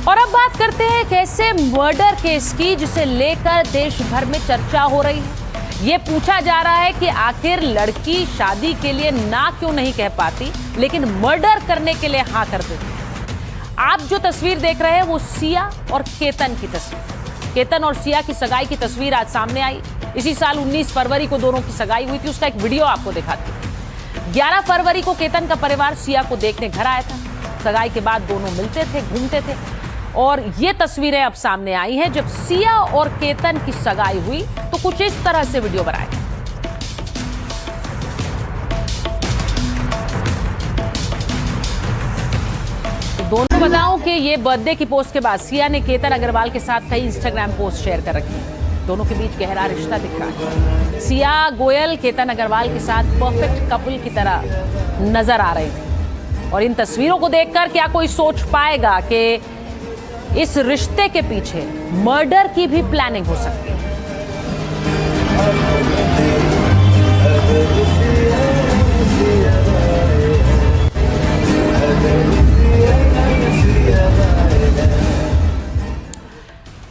और अब बात करते हैं एक ऐसे मर्डर केस की जिसे लेकर देश भर में चर्चा हो रही है। ये पूछा जा रहा है कि आखिर लड़की शादी के लिए ना क्यों नहीं कह पाती, लेकिन मर्डर करने के लिए हाँ कर देती। आप जो तस्वीर देख रहे हैं वो सिया और केतन की तस्वीर। केतन और सिया की सगाई की तस्वीर आज सामने आई। इसी साल 19 फरवरी को दोनों की सगाई हुई थी। उसका एक वीडियो आपको दिखाती हूं। 11 फरवरी को केतन का परिवार सिया को देखने घर आया था। सगाई के बाद दोनों मिलते थे, घूमते थे, और ये तस्वीरें अब सामने आई हैं। जब सिया और केतन की सगाई हुई तो कुछ इस तरह से वीडियो बनाया। दोनों बताऊं कि ये बर्थडे की पोस्ट के बाद सिया ने केतन अग्रवाल के साथ कई इंस्टाग्राम पोस्ट शेयर कर रखी है। दोनों के बीच गहरा रिश्ता दिख रहा है। सिया गोयल केतन अग्रवाल के साथ परफेक्ट कपल की तरह नजर आ रहे थे। और इन तस्वीरों को देखकर क्या कोई सोच पाएगा कि इस रिश्ते के पीछे मर्डर की भी प्लानिंग हो सकती है।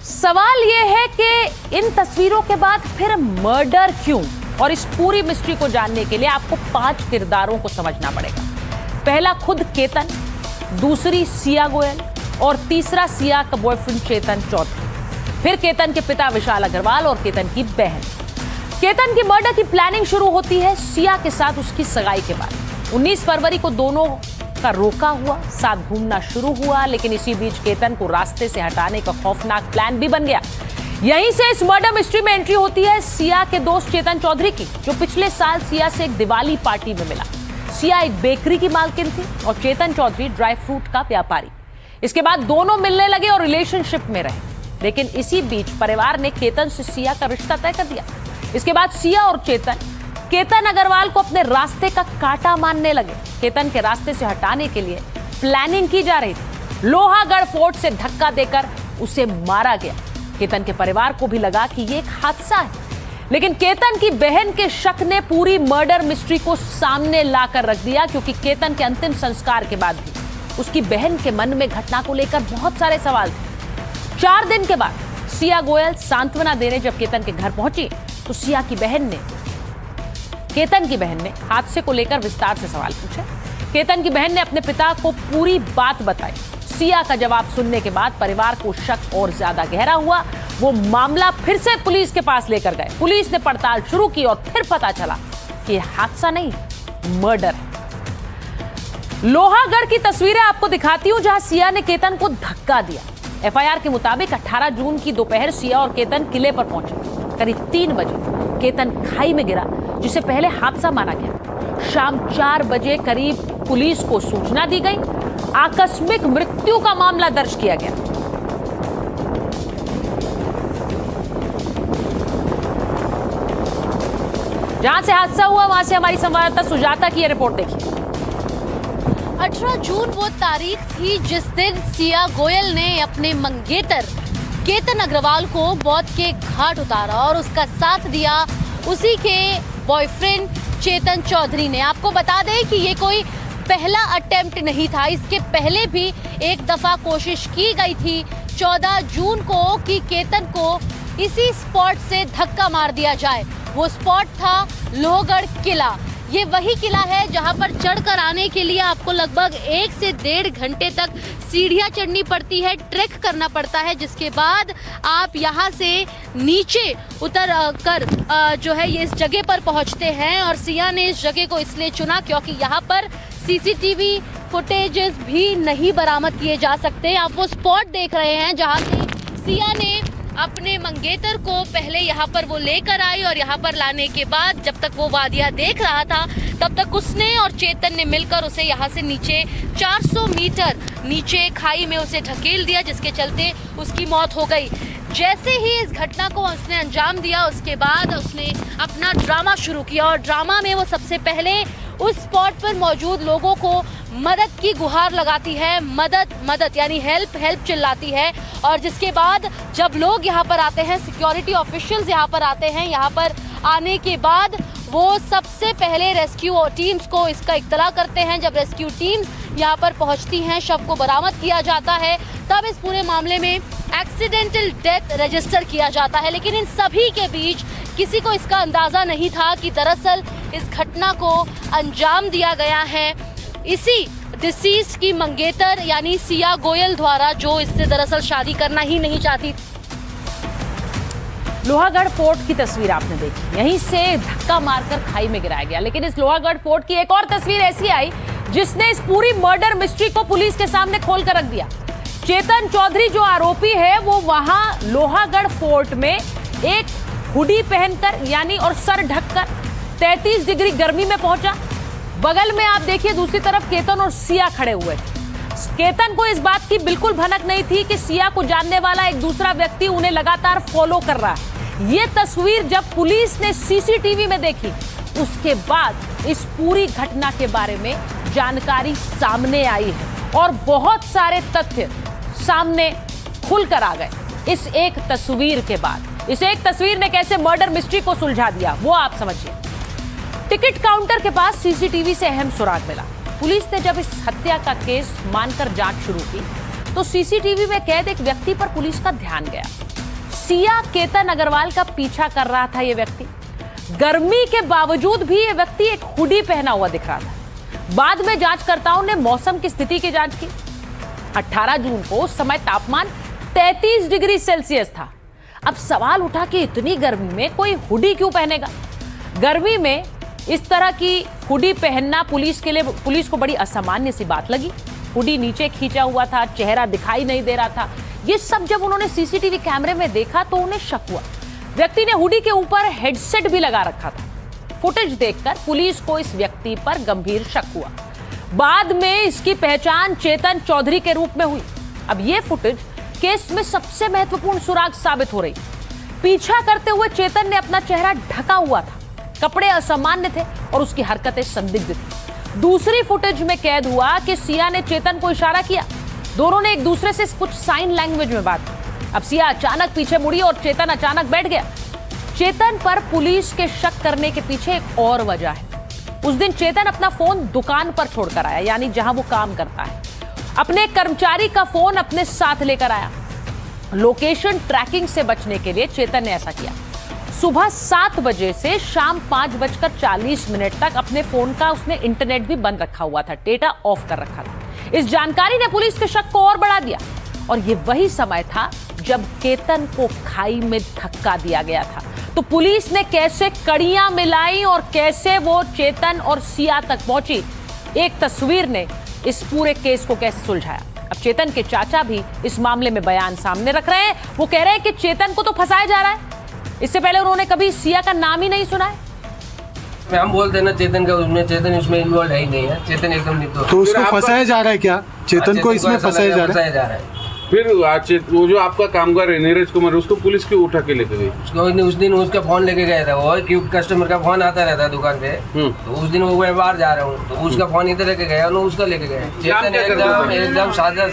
सवाल यह है कि इन तस्वीरों के बाद फिर मर्डर क्यों? और इस पूरी मिस्ट्री को जानने के लिए आपको 5 किरदारों को समझना पड़ेगा। पहला खुद केतन, दूसरी सिया गोयल, और तीसरा सिया का बॉयफ्रेंड चेतन चौधरी, फिर केतन के पिता विशाल अग्रवाल और केतन की बहन। केतन की मर्डर की प्लानिंग शुरू होती है सिया के साथ उसकी सगाई के बाद। 19 फरवरी को दोनों का रोका हुआ, साथ घूमना शुरू हुआ, लेकिन इसी बीच केतन को रास्ते से हटाने का खौफनाक प्लान भी बन गया। यहीं से इस मर्डर मिस्ट्री में एंट्री होती है सिया के दोस्त चेतन चौधरी की, जो पिछले साल सिया से एक दिवाली पार्टी में मिला। सिया एक बेकरी की मालकिन थी और चेतन चौधरी ड्राई फ्रूट का व्यापारी। इसके बाद दोनों मिलने लगे और रिलेशनशिप में रहे, लेकिन इसी बीच परिवार ने केतन से सिया का रिश्ता तय कर दिया। इसके बाद सिया और चेतन केतन अग्रवाल को अपने रास्ते का कांटा मानने लगे। केतन के रास्ते से हटाने के लिए प्लानिंग की जा रही थी। लोहागढ़ फोर्ट से धक्का देकर उसे मारा गया। केतन के परिवार को भी लगा कि ये एक हादसा है, लेकिन केतन की बहन के शक ने पूरी मर्डर मिस्ट्री को सामने लाकर रख दिया, क्योंकि केतन के अंतिम संस्कार के बाद भी उसकी बहन के मन में घटना को लेकर बहुत सारे सवाल थे। 4 दिन के बाद सिया गोयल सांत्वना देने जब केतन के घर पहुंची तो केतन की बहन ने हादसे को लेकर विस्तार से सवाल पूछे। केतन की बहन ने अपने पिता को पूरी बात बताई। सिया का जवाब सुनने के बाद परिवार को शक और ज्यादा गहरा हुआ। वो मामला फिर से पुलिस के पास लेकर गए। पुलिस ने पड़ताल शुरू की और फिर पता चला कि यह हादसा नहीं, मर्डर। लोहागढ़ की तस्वीरें आपको दिखाती हूं, जहां सिया ने केतन को धक्का दिया। एफआईआर के मुताबिक 18 जून की दोपहर सिया और केतन किले पर पहुंचे। करीब 3 बजे केतन खाई में गिरा, जिसे पहले हादसा माना गया। शाम 4 बजे करीब पुलिस को सूचना दी गई। आकस्मिक मृत्यु का मामला दर्ज किया गया। जहां से हादसा हुआ वहां से हमारी संवाददाता सुजाता की यह रिपोर्ट देखिए। 18 जून वो तारीख थी जिस दिन सिया गोयल ने अपने मंगेतर केतन अग्रवाल को मौत के घाट उतारा और उसका साथ दिया उसी के बॉयफ्रेंड चेतन चौधरी ने। आपको बता दें कि ये कोई पहला अटेम्प्ट नहीं था। इसके पहले भी एक दफा कोशिश की गई थी 14 जून को कि केतन को इसी स्पॉट से धक्का मार दिया जाए। वो स्पॉट था लोहगढ़ किला। ये वही किला है जहां पर चढ़कर आने के लिए आपको लगभग 1 से 1.5 घंटे तक सीढ़ियां चढ़नी पड़ती है, ट्रैक करना पड़ता है, जिसके बाद आप यहां से नीचे उतर कर जो है ये इस जगह पर पहुंचते हैं। और सिया ने इस जगह को इसलिए चुना क्योंकि यहाँ पर सीसीटीवी फुटेजेस भी नहीं बरामद किए जा सकते। आप वो स्पॉट देख रहे हैं जहाँ से सिया ने अपने मंगेतर को पहले यहाँ पर वो लेकर आई और यहाँ पर लाने के बाद जब तक वो वादिया देख रहा था तब तक उसने और चेतन ने मिलकर उसे यहाँ से नीचे 400 मीटर नीचे खाई में उसे ढकेल दिया, जिसके चलते उसकी मौत हो गई। जैसे ही इस घटना को उसने अंजाम दिया उसके बाद उसने अपना ड्रामा शुरू किया और ड्रामा में वो सबसे पहले उस स्पॉट पर मौजूद लोगों को मदद की गुहार लगाती है, मदद मदद यानी हेल्प हेल्प चिल्लाती है। और जिसके बाद जब लोग यहाँ पर आते हैं, सिक्योरिटी ऑफिशियल्स यहाँ पर आते हैं, यहाँ पर आने के बाद वो सबसे पहले रेस्क्यू टीम्स को इसका इत्तला करते हैं। जब रेस्क्यू टीम्स यहाँ पर पहुँचती हैं, शव को बरामद किया जाता है, तब इस पूरे मामले में एक्सीडेंटल डेथ रजिस्टर किया जाता है। लेकिन इन सभी के बीच किसी को इसका अंदाज़ा नहीं था कि दरअसल इस घटना को अंजाम दिया गया है इसी डिसीज्ड की मंगेतर यानी सिया गोयल द्वारा, जो इससे दरअसल शादी करना ही नहीं चाहती। लोहागढ़ फोर्ट की तस्वीर आपने देखी, यहीं से धक्का मारकर खाई में गिराया गया। लेकिन इस लोहागढ़ फोर्ट की एक और तस्वीर ऐसी आई जिसने इस पूरी मर्डर मिस्ट्री को पुलिस के सामने खोल कर रख दिया। चेतन चौधरी जो आरोपी है वो वहां लोहागढ़ फोर्ट में एक हुडी पहनकर यानी और सर ढककर 33 डिग्री गर्मी में पहुंचा। बगल में आप देखिए दूसरी तरफ केतन और सिया खड़े हुए। केतन को इस बात की बिल्कुल भनक नहीं थी कि सिया को जानने वाला एक दूसरा व्यक्ति उन्हें लगातार फॉलो कर रहा है। ये तस्वीर जब पुलिस ने सीसीटीवी में देखी, उसके बाद इस पूरी घटना के बारे में जानकारी सामने आई है और बहुत सारे तथ्य सामने खुलकर आ गए इस एक तस्वीर के बाद। इस एक तस्वीर ने कैसे मर्डर मिस्ट्री को सुलझा दिया वो आप समझिए। टिकट काउंटर के पास सीसीटीवी से अहम सुराग मिला। पुलिस ने जब इस हत्या का केस मानकर जांच शुरू की तो सीसीटीवी में कैद एक व्यक्ति पर पुलिस का ध्यान गया। सिया केतन अग्रवाल का पीछा कर रहा था। यह व्यक्ति गर्मी के बावजूद भी यह व्यक्ति एक हुडी पहना हुआ दिख रहा था। बाद में जांचकर्ताओं ने मौसम की स्थिति की जांच की। 18 जून को उस समय तापमान 33 डिग्री सेल्सियस था। अब सवाल उठा कि इतनी गर्मी में कोई हुडी क्यों पहनेगा। गर्मी में इस तरह की हुडी पहनना पुलिस को बड़ी असामान्य सी बात लगी। हुडी नीचे खींचा हुआ था, चेहरा दिखाई नहीं दे रहा था। ये सब जब उन्होंने सीसीटीवी कैमरे में देखा तो उन्हें शक हुआ। व्यक्ति ने हुडी के ऊपर हेडसेट भी लगा रखा था। फुटेज देखकर पुलिस को इस व्यक्ति पर गंभीर शक हुआ। बाद में इसकी पहचान चेतन चौधरी के रूप में हुई। अब ये फुटेज केस में सबसे महत्वपूर्ण सुराग साबित हो रही। पीछा करते हुए चेतन ने अपना चेहरा ढका हुआ था, कपड़े असामान्य थे और उसकी हरकतें संदिग्ध थी। दूसरी फुटेज में कैद हुआ कि सिया ने चेतन को इशारा किया। दोनों ने एक दूसरे से कुछ साइन लैंग्वेज में बात की। अब सिया अचानक पीछे मुड़ी और चेतन अचानक बैठ गया। चेतन पर पुलिस के शक करने के पीछे एक और वजह है। उस दिन चेतन अपना फोन दुकान पर छोड़कर आया, यानी जहां वो काम करता है। अपने कर्मचारी का फोन अपने साथ लेकर आया। लोकेशन ट्रैकिंग से बचने के लिए चेतन ने ऐसा किया। सुबह 7 बजे से शाम 5:40 तक अपने फोन का उसने इंटरनेट भी बंद रखा हुआ था, डेटा ऑफ कर रखा था। इस जानकारी ने पुलिस के शक को और बढ़ा दिया और ये वही समय था जब केतन को खाई में धक्का दिया गया था। तो पुलिस ने कैसे कड़ियां मिलाई और कैसे वो चेतन और सिया तक पहुंची, एक तस्वीर ने इस पूरे केस को कैसे सुलझाया। अब चेतन के चाचा भी इस मामले में बयान सामने रख रहे हैं। वो कह रहे हैं कि चेतन को तो फंसाया जा रहा है। इससे पहले उन्होंने कभी सिया का नाम ही नहीं सुना है। हम बोलते हैं ना चेतन का, चेतन इसमें इन्वॉल्व है ही नहीं है। चेतन एकदम निर्दोष। तो उसको फंसाया जा रहा है क्या? चेतन को इसमें फंसाया जा रहा है। फिर वो जो आपका कामगार है नीरज कुमार, उसको पुलिस क्यों उठा के लेके गई? उस दिन उसका फोन लेके गया था वो, क्योंकि कस्टमर का फोन आता रहता है दुकान पे। तो उस दिन वो मैं बाहर जा रहा हूँ तो उसका फोन इधर लेके गया, उसका लेके गया। चेतन एकदम सादा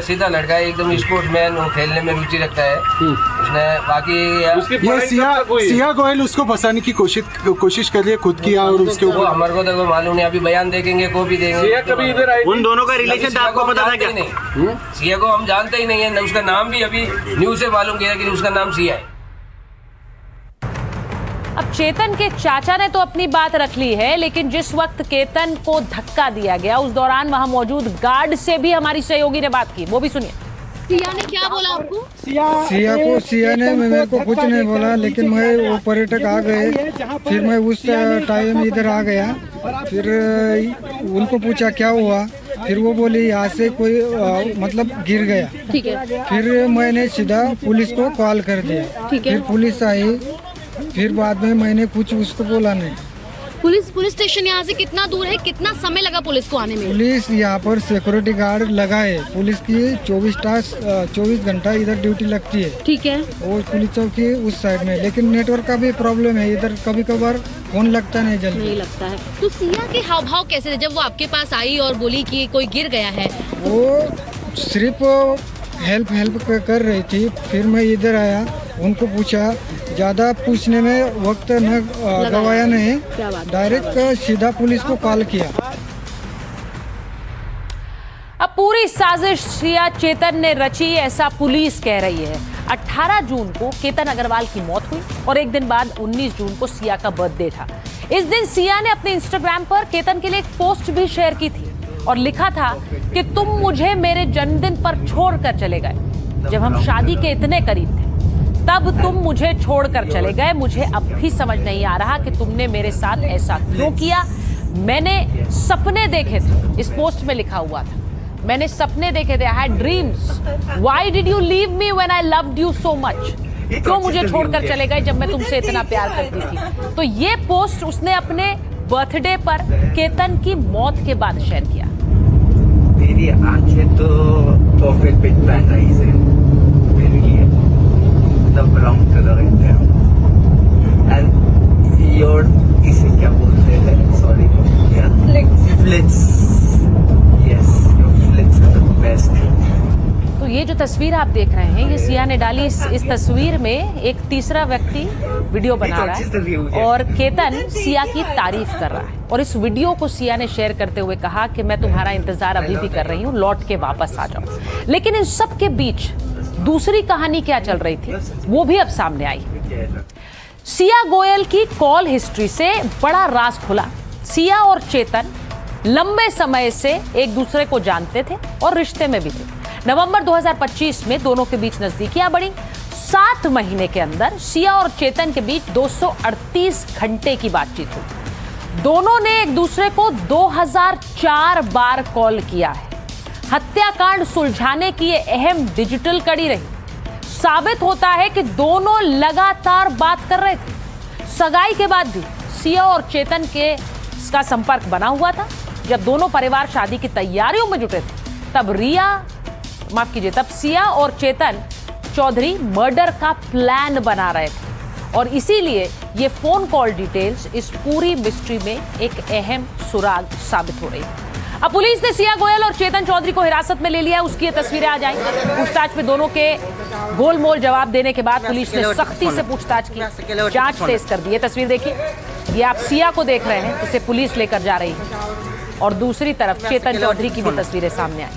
सीधा लड़का है, एकदम स्पोर्ट्समैन, वो खेलने में रुचि रखता है। उसने बाकी ये सिया गोयल उसको फंसाने की कोशिश कर रही है खुद की और उसके ऊपर। हमारे को तो मालूम नहीं, अभी बयान देखेंगे, कॉपी देंगे। कभी इधर आई? उन दोनों का रिलेशन आपको पता था क्या? नहीं, सिया को हम जानते ही नहीं है। उसका नाम भी अभी न्यूज़ से मालूम किया कि उसका नाम सिया है। अब चेतन के चाचा ने तो अपनी बात रख ली है, लेकिन जिस वक्त केतन को धक्का दिया गया उस दौरान वहां मौजूद गार्ड से भी हमारी सहयोगी ने बात की, वो भी सुनिए। सिया ने क्या बोला आपको? सिया ने मेरे को कुछ नहीं बोला, लेकिन मैं वो पर्यटक आ गए, फिर मैं उस टाइम इधर आ गया। फिर उनको पूछा क्या हुआ, फिर वो बोली यहाँ से कोई मतलब गिर गया। ठीक है। फिर मैंने सीधा पुलिस को कॉल कर दिया। ठीक है। फिर पुलिस आई, फिर बाद में मैंने कुछ उसको बोला नहीं। पुलिस स्टेशन यहाँ से कितना दूर है? कितना समय लगा पुलिस को आने में? पुलिस यहाँ पर सिक्योरिटी गार्ड लगा है। पुलिस की 24 घंटा इधर ड्यूटी लगती है। ठीक है। वो पुलिस चौकी उस साइड में, लेकिन नेटवर्क का भी प्रॉब्लम है इधर, कभी कभार फोन लगता नहीं जल्दी। नहीं लगता है। तो सिया के हाव भाव कैसे थे जब वो आपके पास आई और बोली कि कोई गिर गया है? वो सिर्फ हेल्प कर रही थी। फिर मैं इधर आया, उनको पूछा, ज़्यादा पूछने में वक्त न गवाया नहीं, डायरेक्ट सीधा पुलिस को कॉल किया। अब पूरी साजिश सिया चेतन ने रची, ऐसा पुलिस कह रही है। 18 जून को केतन अग्रवाल की मौत हुई और एक दिन बाद 19 जून को सिया का बर्थडे था। इस दिन सिया ने अपने इंस्टाग्राम पर केतन के लिए एक पोस्ट भी शेयर की थी और लिखा था कि तुम मुझे मेरे जन्मदिन पर छोड़कर चले गए। जब हम शादी के इतने करीब थे तब तुम मुझे छोड़कर चले गए। मुझे अब भी समझ नहीं आ रहा कि तुमने मेरे साथ ऐसा क्यों किया। मैंने सपने देखे थे, इस पोस्ट में लिखा हुआ था, मैंने सपने देखे थे, I had dreams. Why did you leave me when I loved you so much? क्यों मुझे छोड़कर चले गए जब मैं तुमसे इतना प्यार करती थी? तो ये पोस्ट उसने अपने बर्थडे पर केतन की मौत के बाद शेयर किया। तेरी आंखें तो परफेक्ट बिग ब्लैक आईज है मेरे लिए, द ब्राउन कलर है, एंड योर इसे क्या बोलते हैं, sorry, flits, yes, your flits are the best. तो ये जो तस्वीर आप देख रहे हैं, ये सिया ने डाली। इस तस्वीर में एक तीसरा व्यक्ति वीडियो बना रहा है और केतन सिया की तारीफ कर रहा है। और इस वीडियो को सिया ने शेयर करते हुए कहा कि मैं तुम्हारा इंतजार अभी भी कर रही हूँ, लौट के वापस आ जाओ। लेकिन इन सब के बीच दूसरी कहानी क्या चल रही थी वो भी अब सामने आई। सिया गोयल की कॉल हिस्ट्री से बड़ा राज खुला। सिया और चेतन लंबे समय से एक दूसरे को जानते थे और रिश्ते में भी थे। नवंबर 2025 में दोनों के बीच नजदीकियां बढ़ी। 7 महीने के अंदर सिया और चेतन के बीच 238 घंटे की बातचीत हुई। दोनों ने एक दूसरे को 2004 बार कॉल किया है। हत्याकांड सुलझाने की ये अहम डिजिटल कड़ी रही। साबित होता है कि दोनों लगातार बात कर रहे थे। सगाई के बाद भी सिया और चेतन का संपर्क बना हुआ था। जब दोनों परिवार शादी की तैयारियों में जुटे थे तब सिया और चेतन चौधरी मर्डर का प्लान बना रहे थे और इसीलिए ये फोन कॉल डिटेल्स इस पूरी मिस्ट्री में एक अहम सुराग साबित हो रही है। अब पुलिस ने सिया गोयल और चेतन चौधरी को हिरासत में ले लिया है। उसकी ये तस्वीरें आ जाएं। पूछताछ में दोनों के गोलमोल जवाब देने के बाद पुलिस ने सख्ती से पूछताछ की, जांच तेज कर दी है। तस्वीर देखिए, ये आप सिया को देख रहे हैं, उसे पुलिस लेकर जा रही है और दूसरी तरफ चेतन चौधरी की भी तस्वीरें सामने आई।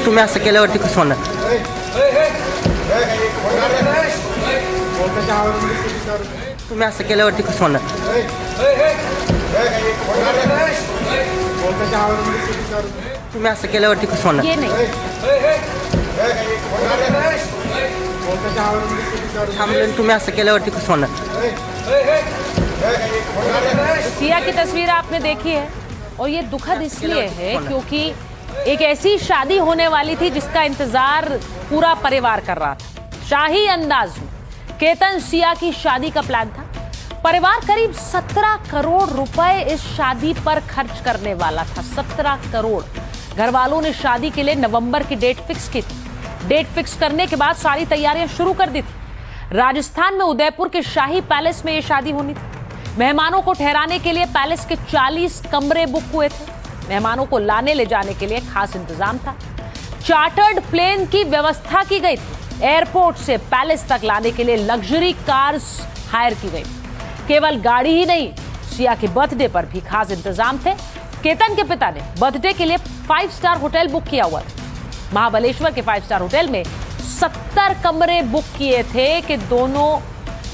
तुम्ही असं केल्यावरती कसं होणार? तुम्ही असं केल्यावरती कसं होणार? तुम्ही असं केल्यावरती कसं होणार? ये नहीं, तुम्ही असं केल्यावरती कसं होणार? सिया की तस्वीर आपने देखी है और ये दुखद इसलिए है क्योंकि एक ऐसी शादी होने वाली थी जिसका इंतजार पूरा परिवार कर रहा था। शाही अंदाज में केतन सिया की शादी का प्लान था। परिवार करीब 17 करोड़ रुपए इस शादी पर खर्च करने वाला था। 17 करोड़। घर वालों ने शादी के लिए नवंबर की डेट फिक्स की थी। डेट फिक्स करने के बाद सारी तैयारियां शुरू कर दी थी। राजस्थान में उदयपुर के शाही पैलेस में यह शादी होनी थी। मेहमानों को ठहराने के लिए पैलेस के 40 कमरे बुक हुए थे। मेहमानों को लाने ले जाने के लिए खास इंतजाम था। चार्टर्ड प्लेन की व्यवस्था की गई थी। एयरपोर्ट से पैलेस तक लाने के लिए लग्जरी कार्स हायर की गई। केवल गाड़ी ही नहीं, सिया के बर्थडे पर भी खास इंतजाम थे। केतन के पिता ने बर्थडे के लिए 5 स्टार होटल बुक किया हुआ था। महाबलेश्वर के 5 स्टार होटल में 70 कमरे बुक किए थे कि दोनों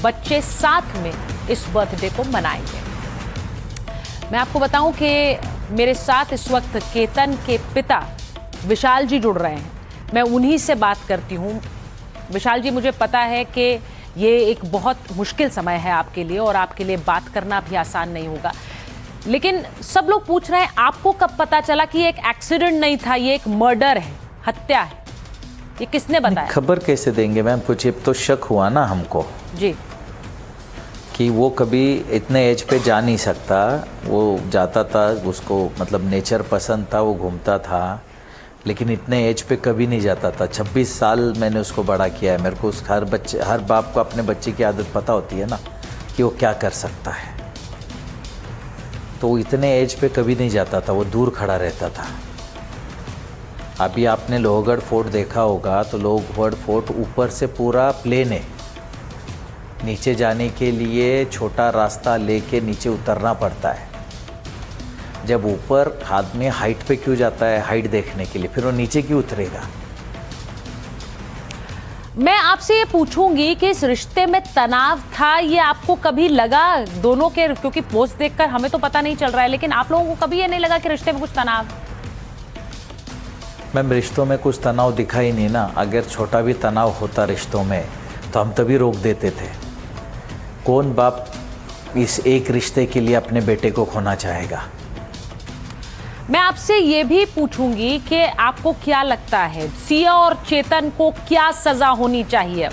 बच्चे साथ में इस बर्थडे को मनाएंगे। मैं आपको बताऊं कि मेरे साथ इस वक्त केतन के पिता विशाल जी जुड़ रहे हैं। मैं उन्हीं से बात करती हूं। विशाल जी, मुझे पता है कि ये एक बहुत मुश्किल समय है आपके लिए और आपके लिए बात करना भी आसान नहीं होगा, लेकिन सब लोग पूछ रहे हैं आपको कब पता चला कि ये एक एक्सीडेंट नहीं था, ये एक मर्डर है, हत्या है? ये किसने बताया? खबर कैसे देंगे मैम? कुछ ये तो शक हुआ ना हमको जी कि वो कभी इतने एज पे जा नहीं सकता। वो जाता था, उसको मतलब नेचर पसंद था, वो घूमता था, लेकिन इतने एज पे कभी नहीं जाता था। 26 साल मैंने उसको बड़ा किया है। मेरे को उस हर बाप को अपने बच्चे की आदत पता होती है ना कि वो क्या कर सकता है। तो वो इतने एज पे कभी नहीं जाता था, वो दूर खड़ा रहता था। अभी आपने लोहगढ़ फोर्ट देखा होगा, तो लोहगढ़ फोर्ट ऊपर से पूरा प्लेन है, नीचे जाने के लिए छोटा रास्ता लेके नीचे उतरना पड़ता है। जब ऊपर आदमी हाइट पे क्यों जाता है? हाइट देखने के लिए, फिर वो नीचे क्यों उतरेगा? मैं आपसे ये पूछूंगी कि इस रिश्ते में तनाव था, ये आपको कभी लगा दोनों के? क्योंकि पोस्ट देखकर हमें तो पता नहीं चल रहा है, लेकिन आप लोगों को कभी ये नहीं लगा कि रिश्ते में कुछ तनाव? मैम, रिश्तों में कुछ तनाव दिखा ही नहीं ना। अगर छोटा भी तनाव होता रिश्तों में तो हम तभी रोक देते थे। कौन बाप इस एक रिश्ते के लिए अपने बेटे को खोना चाहेगा? मैं आपसे ये भी पूछूंगी कि आपको क्या लगता है, सिया और चेतन को क्या सजा होनी चाहिए?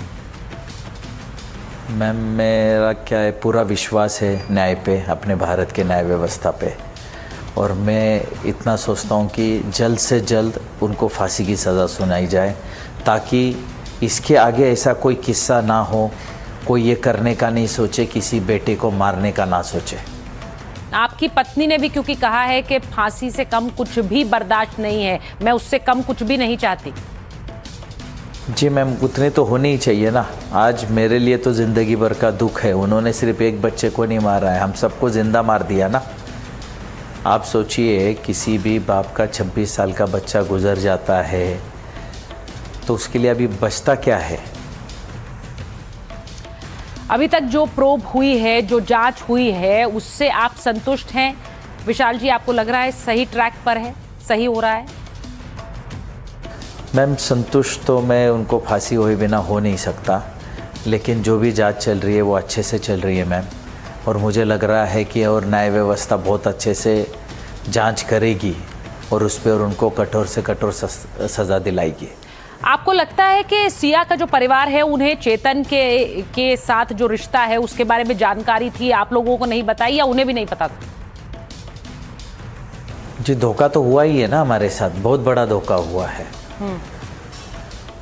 मैम, मेरा क्या है, पूरा विश्वास है न्याय पे, अपने भारत के न्याय व्यवस्था पे, और मैं इतना सोचता हूँ कि जल्द से जल्द उनको फांसी की सज़ा सुनाई जाए, ताकि इसके आगे ऐसा कोई किस्सा ना हो, कोई ये करने का नहीं सोचे, किसी बेटे को मारने का ना सोचे। आपकी पत्नी ने भी क्योंकि कहा है कि फांसी से कम कुछ भी बर्दाश्त नहीं है, मैं उससे कम कुछ भी नहीं चाहती। जी मैम, उतने तो होने ही चाहिए ना। आज मेरे लिए तो ज़िंदगी भर का दुख है, उन्होंने सिर्फ एक बच्चे को नहीं मारा है, हम सबको ज़िंदा मार दिया ना। आप सोचिए, किसी भी बाप का 26 साल का बच्चा गुजर जाता है तो उसके लिए अभी बचता क्या है? अभी तक जो प्रोब हुई है, जो जांच हुई है, उससे आप संतुष्ट हैं? विशाल जी, आपको लग रहा है सही ट्रैक पर है, सही हो रहा है? मैम, संतुष्ट तो मैं उनको फांसी हुए बिना हो नहीं सकता, लेकिन जो भी जांच चल रही है वो अच्छे से चल रही है मैम, और मुझे लग रहा है कि और न्याय व्यवस्था बहुत अच्छे से जांच करेगी और उस पर उनको कठोर से कठोर सज़ा दिलाएगी। आपको लगता है कि सिया का जो परिवार है, उन्हें चेतन के साथ जो रिश्ता है उसके बारे में जानकारी थी, आप लोगों को नहीं बताई, या उन्हें भी नहीं पता था? जी, धोखा तो हुआ ही है ना हमारे साथ, बहुत बड़ा धोखा हुआ है।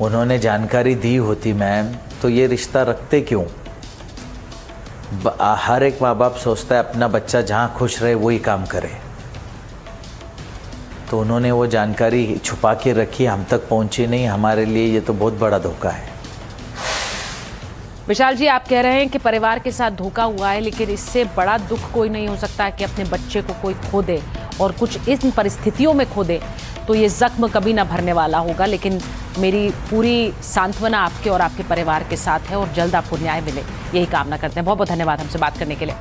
उन्होंने जानकारी दी होती मैम तो ये रिश्ता रखते क्यों? हर एक माँ बाप सोचता है अपना बच्चा जहाँ खुश रहे वही काम करे, तो उन्होंने वो जानकारी छुपा के रखी, हम तक पहुंची नहीं। हमारे लिए ये तो बहुत बड़ा धोखा है। विशाल जी, आप कह रहे हैं कि परिवार के साथ धोखा हुआ है, लेकिन इससे बड़ा दुख कोई नहीं हो सकता कि अपने बच्चे को कोई खो दे, और कुछ इन परिस्थितियों में खो दे तो ये जख्म कभी ना भरने वाला होगा। लेकिन मेरी पूरी सांत्वना आपके और आपके परिवार के साथ है, और जल्द आपको न्याय मिले, यही कामना करते हैं। बहुत बहुत धन्यवाद हमसे बात करने के लिए।